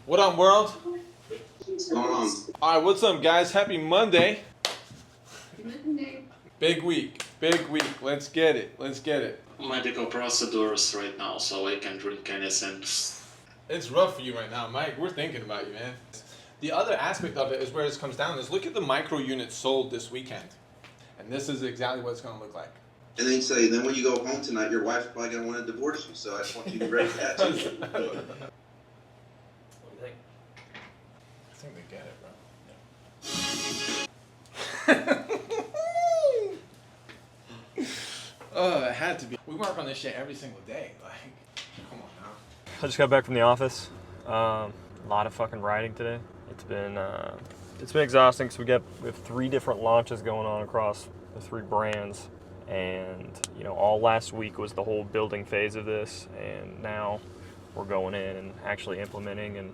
What up, world? What's going on? All right, what's up, guys? Happy Monday. Monday. Big week. Big week. Let's get it. Let's get it. Medical procedures right now, so I can't drink anything. It's rough for you right now, Mike. We're thinking about you, man. The other aspect of it is where this comes down is look at the micro units sold this weekend. And this is exactly what it's going to look like. And then you say, then when you go home tonight, your wife's probably going to want to divorce you, so I just want you to be ready for that too. What do you think? I think they get it, bro. Oh, it had to be. We work on this shit every single day. Like, come on now. I just got back from the office. A lot of fucking riding today. It's been exhausting because we have 3 different launches going on across the 3 brands, and all last week was the whole building phase of this, and now we're going in and actually implementing and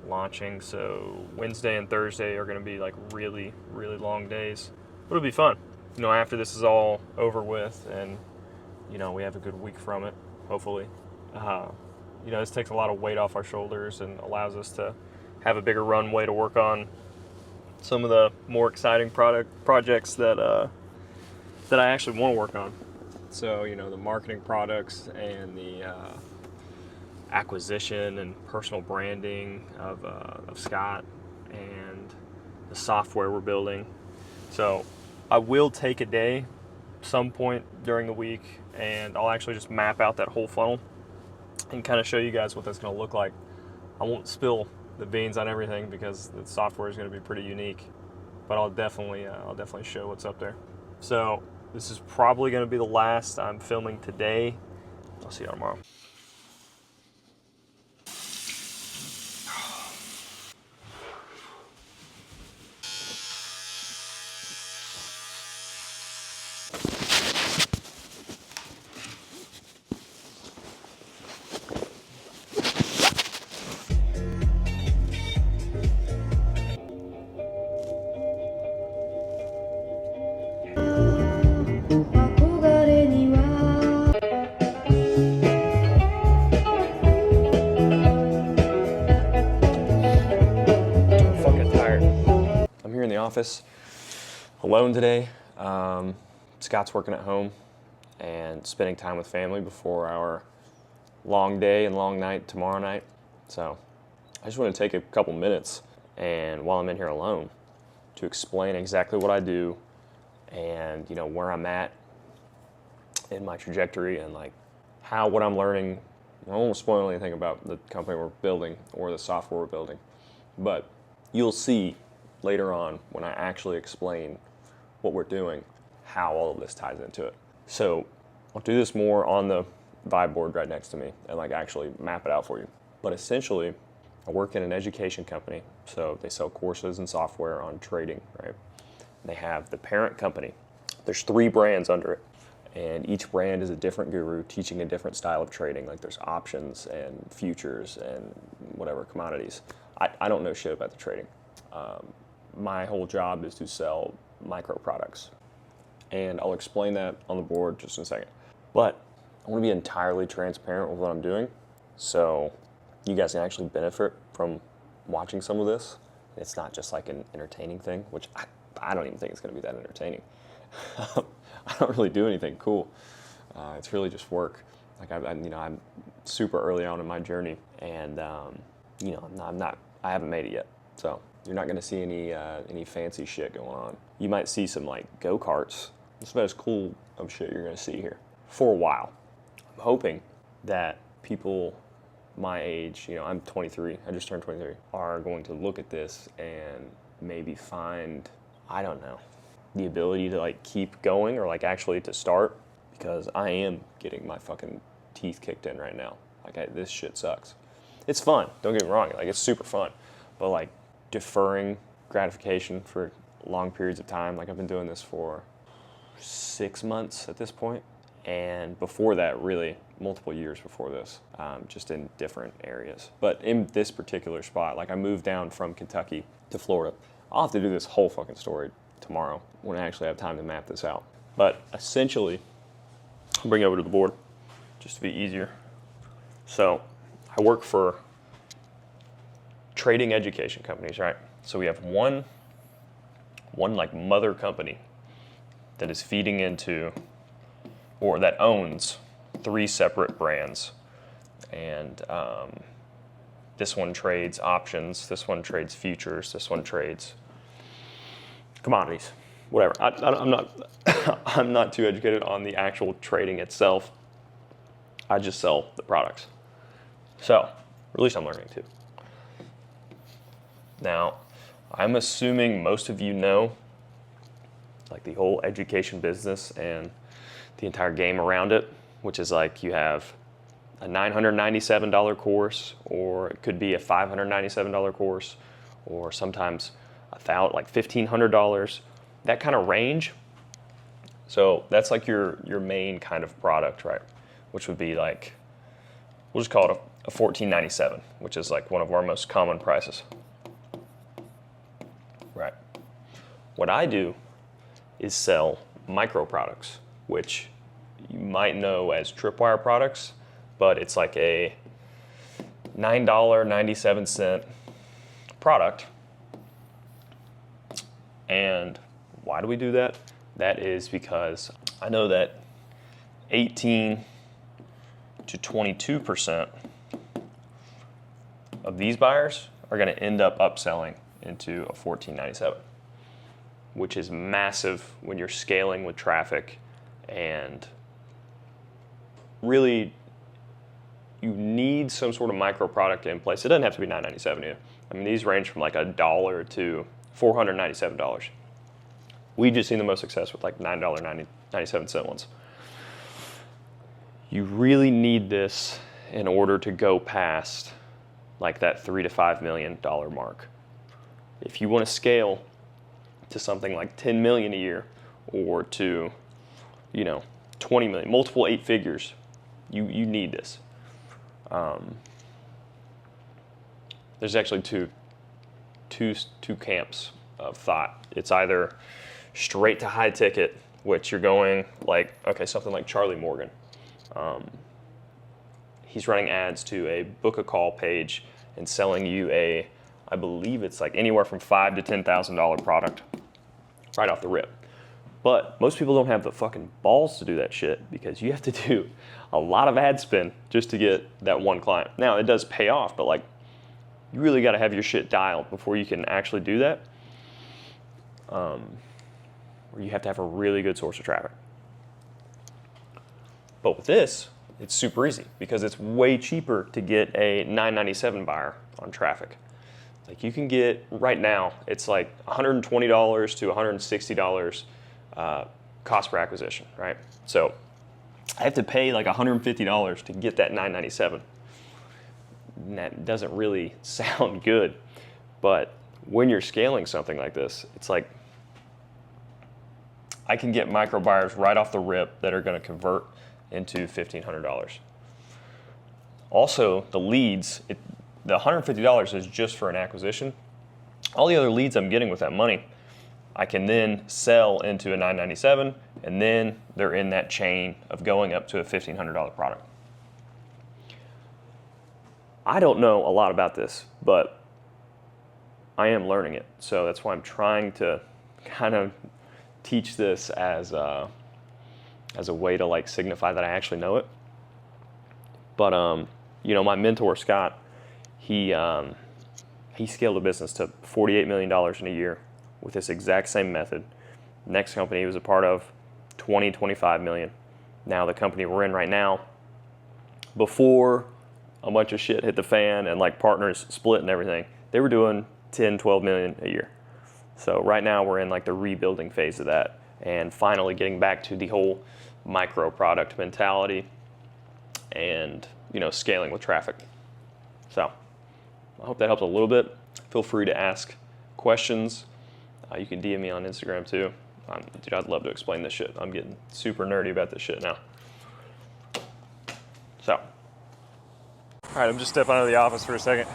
launching. So Wednesday and Thursday are going to be like really, really long days, but it'll be fun. After this is all over with, and we have a good week from it, hopefully. This takes a lot of weight off our shoulders and allows us to have a bigger runway to work on some of the more exciting projects that I actually want to work on. So, the marketing products and the acquisition and personal branding of Scott and the software we're building. So I will take a day some point during the week, and I'll actually just map out that whole funnel and kind of show you guys what that's going to look like. I won't spill the beans on everything because the software is going to be pretty unique, but I'll definitely show what's up there. So this is probably going to be the last I'm filming today. I'll see you tomorrow. Office alone today. Scott's working at home and spending time with family before our long day and long night tomorrow night. So I just want to take a couple minutes, and while I'm in here alone, to explain exactly what I do and where I'm at in my trajectory, and like how what I'm learning. I won't spoil anything about the company we're building or the software we're building, but you'll see later on when I actually explain what we're doing, how all of this ties into it. So I'll do this more on the vibe board right next to me and like actually map it out for you. But essentially, I work in an education company, so they sell courses and software on trading, right? They have the parent company. There's 3 brands under it, and each brand is a different guru teaching a different style of trading. Like there's options and futures and whatever, commodities. I don't know shit about the trading. My whole job is to sell micro products, and I'll explain that on the board just in a second. But I want to be entirely transparent with what I'm doing, so you guys can actually benefit from watching some of this. It's not just like an entertaining thing, which I don't even think it's going to be that entertaining. I don't really do anything cool. It's really just work. Like I'm super early on in my journey, and I haven't made it yet, so. You're not going to see any fancy shit going on. You might see some like go-karts. That's about as cool of shit you're going to see here for a while. I'm hoping that people my age, I'm 23, I just turned 23, are going to look at this and maybe find, I don't know, the ability to like keep going or like actually to start, because I am getting my fucking teeth kicked in right now. Like this shit sucks. It's fun, don't get me wrong, like it's super fun, but like deferring gratification for long periods of time. Like I've been doing this for 6 months at this point, and before that, really multiple years before this, just in different areas. But in this particular spot, like I moved down from Kentucky to Florida. I'll have to do this whole fucking story tomorrow when I actually have time to map this out. But essentially, I'll bring it over to the board just to be easier. So I work for trading education companies, right? So we have one like mother company that is feeding into, or that owns 3 separate brands. And this one trades options, this one trades futures, this one trades commodities, whatever. I'm not I'm not too educated on the actual trading itself. I just sell the products. So, or at least I'm learning too. Now, I'm assuming most of you know like the whole education business and the entire game around it, which is like you have a $997 course, or it could be a $597 course, or sometimes like $1,500, that kind of range. So that's like your main kind of product, right? Which would be like, we'll just call it a $14.97, which is like one of our most common prices. Right. What I do is sell micro products, which you might know as Tripwire products, but it's like a $9.97 product. And why do we do that? That is because I know that 18 to 22% of these buyers are going to end up upselling into a $14.97, which is massive when you're scaling with traffic. And really, you need some sort of micro product in place. It doesn't have to be $9.97 either. I mean, these range from like $1 to $497. We've just seen the most success with like $9.97 ones. You really need this in order to go past like that $3 to $5 million mark. If you want to scale to something like 10 million a year, or to, 20 million, multiple 8 figures, you need this. There's actually two camps of thought. It's either straight to high ticket, which you're going like, okay, something like Charlie Morgan. He's running ads to a book a call page and selling you I believe it's like anywhere from $5,000 to $10,000 product right off the rip. But most people don't have the fucking balls to do that shit, because you have to do a lot of ad spend just to get that one client. Now, it does pay off, but like, you really got to have your shit dialed before you can actually do that. Or you have to have a really good source of traffic. But with this, it's super easy, because it's way cheaper to get a $9.97 buyer on traffic. Like, you can get, right now, it's like $120 to $160 cost per acquisition, right? So I have to pay like $150 to get that $9.97. And that doesn't really sound good, but when you're scaling something like this, it's like, I can get micro buyers right off the rip that are going to convert into $1,500. Also, the leads, the $150 is just for an acquisition. All the other leads I'm getting with that money, I can then sell into a $9.97, and then they're in that chain of going up to a $1,500 product. I don't know a lot about this, but I am learning it. So that's why I'm trying to kind of teach this as a way to like signify that I actually know it. But my mentor Scott, he scaled a business to $48 million in a year with this exact same method. Next company he was a part of, 25 million. Now the company we're in right now, before a bunch of shit hit the fan and like partners split and everything, they were doing 10, 12 million a year. So right now we're in like the rebuilding phase of that, and finally getting back to the whole micro product mentality and scaling with traffic. So I hope that helps a little bit. Feel free to ask questions. You can DM me on Instagram too. Dude, I'd love to explain this shit. I'm getting super nerdy about this shit now. So, all right, I'm just stepping out of the office for a second.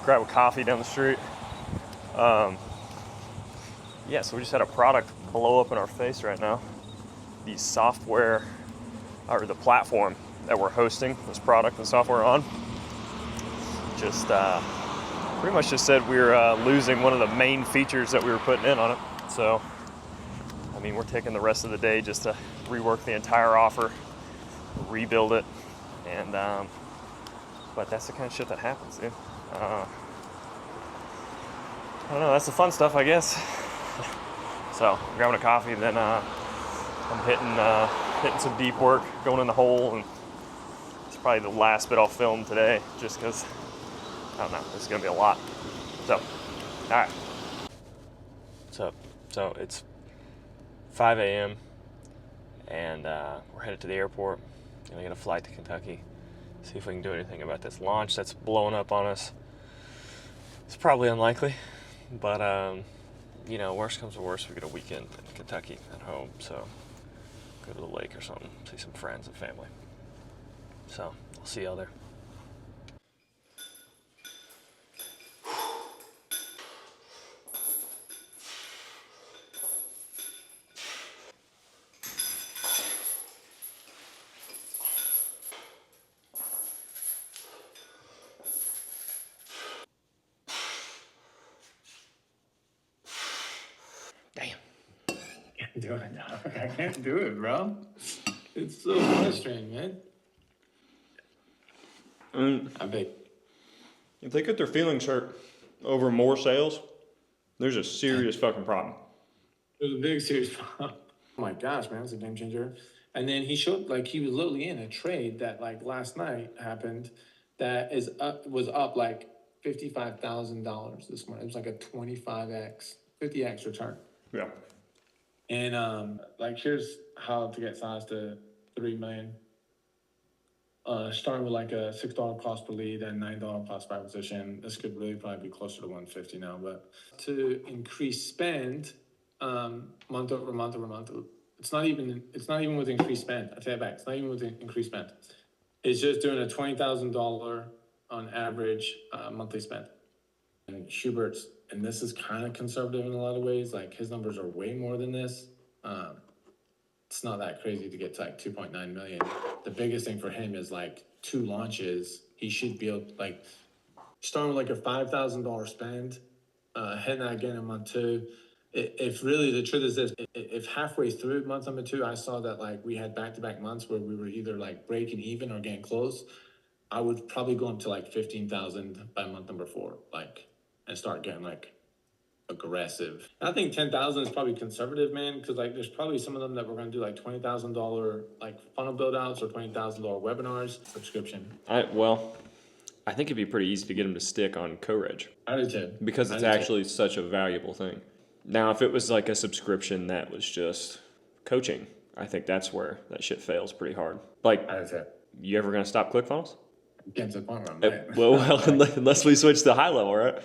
Grab a coffee down the street. So we just had a product blow up in our face right now. The software, or the platform that we're hosting this product and software on, just pretty much just said we were losing one of the main features that we were putting in on it. So, I mean, we're taking the rest of the day just to rework the entire offer, rebuild it, and but that's the kind of shit that happens, dude. I don't know, that's the fun stuff, I guess. So, grabbing a coffee, then I'm hitting some deep work, going in the hole, and it's probably the last bit I'll film today, just because, I don't know, this is gonna be a lot. So, all right. So it's 5 a.m. and we're headed to the airport. Gonna get a flight to Kentucky. See if we can do anything about this launch that's blowing up on us. It's probably unlikely, but you know, worst comes to worst, we get a weekend in Kentucky at home. So go to the lake or something, see some friends and family. So I'll see y'all there. Damn. Can't do it. I can't do it, bro. It's so frustrating, man. I bet. If they get their feelings hurt over more sales, there's a serious fucking problem. There's a big serious problem. Oh my gosh, man, it's a game changer. And then he showed, like, he was literally in a trade that, like, last night happened that was up like $55,000 this morning. It was like a 25x, 50x return. Yeah. And like, here's how to get size to 3 million. Starting with like a $6 cost per lead and $9 cost per acquisition. This could really probably be closer to 150 now, but to increase spend month over month over month. It's not even with increased spend. I take it back. It's not even with increased spend. It's just doing a $20,000 on average monthly spend. And Schubert's, and this is kind of conservative in a lot of ways. Like, his numbers are way more than this. It's not that crazy to get to like 2.9 million. The biggest thing for him is like 2 launches. He should be able, like, starting with like a $5,000 spend, hitting that again in month 2. If really the truth is this, if halfway through month number 2, I saw that like we had back-to-back months where we were either like breaking even or getting close, I would probably go up to like 15,000 by month number 4, like, and start getting like aggressive. And I think 10,000 is probably conservative, man, because like there's probably some of them that we're gonna do like $20,000 like funnel build outs or $20,000 webinars subscription. I think it'd be pretty easy to get them to stick on CoReg. I do too. Because it's actually such a valuable thing. Now, if it was like a subscription that was just coaching, I think that's where that shit fails pretty hard. Like, I do too. you ever gonna stop ClickFunnels? Getting to the point where I'm right. Well, unless we switch to high level, right?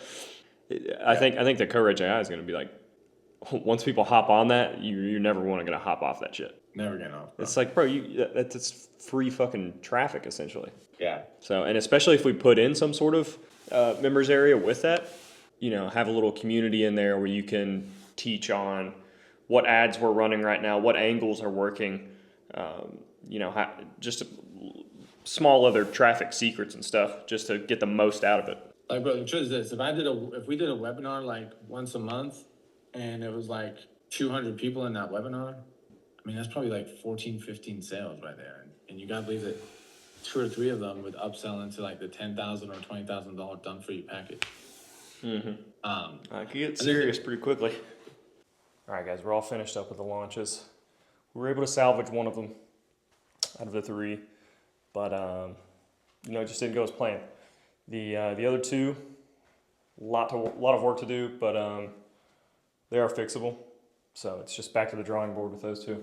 I think the CoReg AI is gonna be like, once people hop on that, you're never gonna hop off that shit. Never getting off. Bro. It's like, bro, that's free fucking traffic essentially. Yeah. So, and especially if we put in some sort of members area with that, you know, have a little community in there where you can teach on what ads we're running right now, what angles are working, you know, just small other traffic secrets and stuff, just to get the most out of it. Like, bro, the truth is this: if we did a webinar like once a month, and it was like 200 people in that webinar, I mean, that's probably like 14, 15 sales right there. And you gotta believe that 2 or 3 of them would upsell into like the $10,000 or $20,000 done for you package. Mm-hmm. I could get serious pretty quickly. All right, guys, we're all finished up with the launches. We were able to salvage one of them out of the 3, but you know, it just didn't go as planned. The other 2, a lot of work to do, but they are fixable. So it's just back to the drawing board with those 2.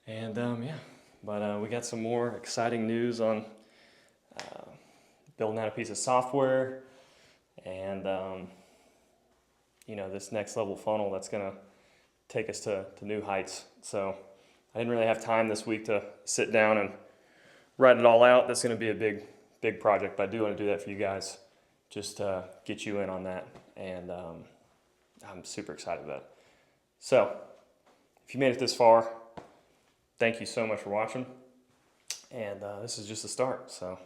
And yeah, but we got some more exciting news on building out a piece of software, and you know, this next level funnel that's gonna take us to new heights. So I didn't really have time this week to sit down and write it all out. That's gonna be a big project, but I do want to do that for you guys, just to get you in on that, and I'm super excited about it. So if you made it this far, thank you so much for watching, and this is just the start, so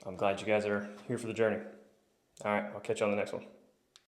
I'm glad you guys are here for the journey. All right, I'll catch you on the next one.